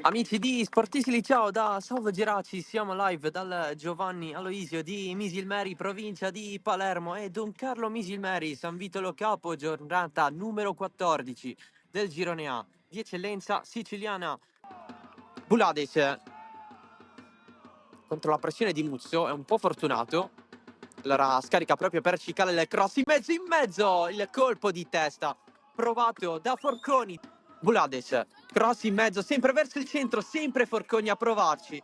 Amici di Sportisili, ciao da Salvo Geraci, siamo live dal Giovanni Aloisio di Misilmeri, provincia di Palermo, e Don Carlo Misilmeri, San Vito Lo Capo, giornata numero 14 del Girone A, di eccellenza siciliana. Bulades contro la pressione di Muzzo, è un po' fortunato, allora scarica proprio per cicale il cross in mezzo, il colpo di testa provato da Forconi. Bulades, cross in mezzo, sempre verso il centro, sempre Forconi a provarci.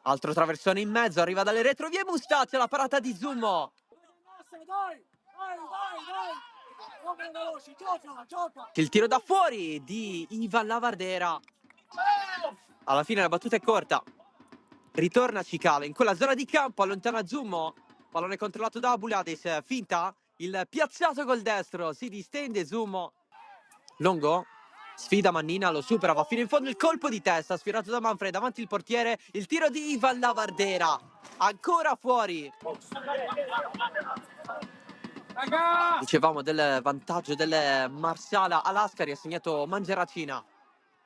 Altro traversone in mezzo, arriva dalle retrovie Mustaccia, la parata di Zummo. Il tiro da fuori di Ivan Lavardera. Alla fine la battuta è corta. Ritorna Cicale in quella zona di campo, allontana Zummo. Pallone controllato da Bulades, finta, il piazzato col destro, si distende Zummo. Longo sfida Mannina, lo supera, va fino in fondo il colpo di testa, sfiorato da Manfred, davanti il portiere, il tiro di Ivan Lavardera, ancora fuori. Dicevamo del vantaggio del Marsala all'Ascari, ha segnato Mangeracina.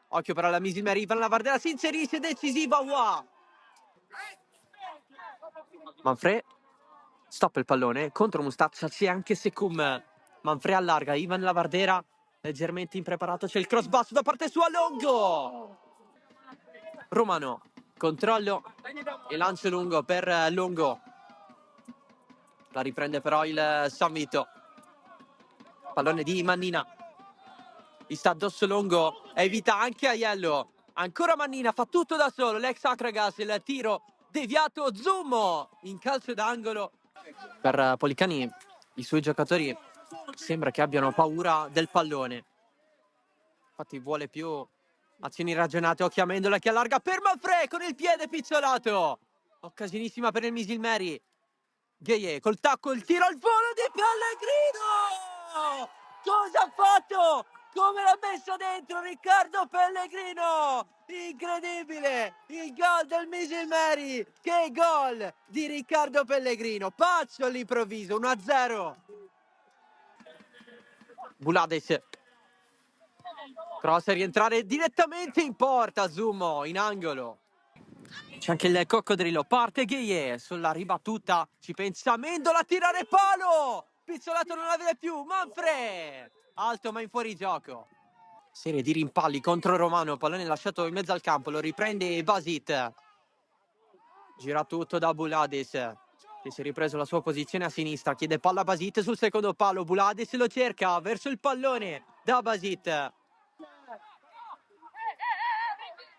Occhio però alla Misilmeri, Ivan Lavardera si inserisce, decisiva, wow! Manfred stoppa il pallone, contro Mustaccia c'è anche Secum. Manfred allarga, Ivan Lavardera leggermente impreparato, c'è il cross basso da parte sua, Longo! Romano, controllo e lancio lungo per Longo. La riprende però il San Vito. Pallone di Mannina. Gli sta addosso Longo, evita anche Aiello. Ancora Mannina, fa tutto da solo, l'ex Acragas, il tiro deviato, Zummo in calcio d'angolo. Per Policani i suoi giocatori sembra che abbiano paura del pallone. Infatti vuole più azioni ragionate. Occhio a Mendola che allarga per Manfred con il piede pizzolato. Occasionissima per il Misilmeri. Gheie col tacco, il tiro al volo di Pellegrino! Cosa ha fatto? Come l'ha messo dentro Riccardo Pellegrino? Incredibile! Il gol del Misilmeri! Che gol di Riccardo Pellegrino! Pazzo all'improvviso, 1-0. Bulades. Cross a rientrare direttamente in porta, Zummo in angolo. C'è anche il coccodrillo, parte Gheie sulla ribattuta, ci pensa Mendola a tirare palo, pizzolato non la vede più, Manfred, alto ma in fuorigioco. Serie di rimpalli contro Romano, pallone lasciato in mezzo al campo, lo riprende Basit, gira tutto da Bulades, che si è ripreso la sua posizione a sinistra, chiede palla a Basit sul secondo palo, Bulades lo cerca verso il pallone da Basit.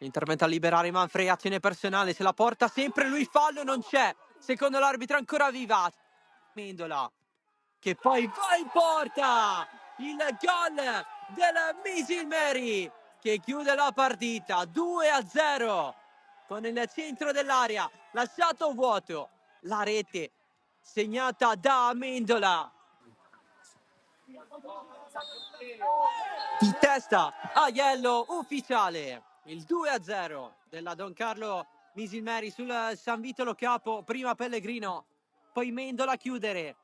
Intervento a liberare Manfred, azione personale, se la porta sempre lui, fallo non c'è, secondo l'arbitro ancora viva. Mendola, che poi va in porta, il gol del Misilmeri, che chiude la partita, 2-0, con il centro dell'area, lasciato vuoto, la rete segnata da Mendola. Di testa, Aiello, ufficiale. Il 2-0 della Don Carlo Misilmeri sul San Vito Lo Capo. Prima Pellegrino, poi Mendola a chiudere.